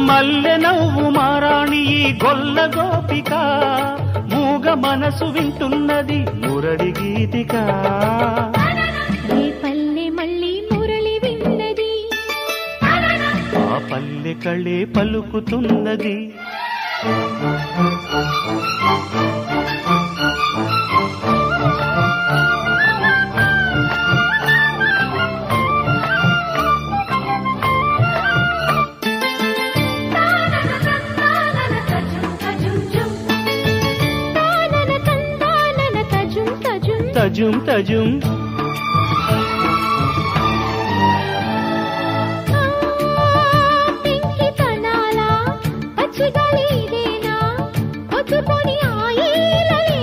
మల్లె నవ్వు మారాణి ఈ గొల్ల గోపిక మూగ మనసు వింటున్నది మురళి గీతిక ఏ పల్లె మళ్ళీ మురళి విన్నది ఆ పల్లె కళే పలుకుతున్నది తజుం తజుం పెంకితనాల పచ్చిగలిదేనా పొద్దుకొని ఆయేలే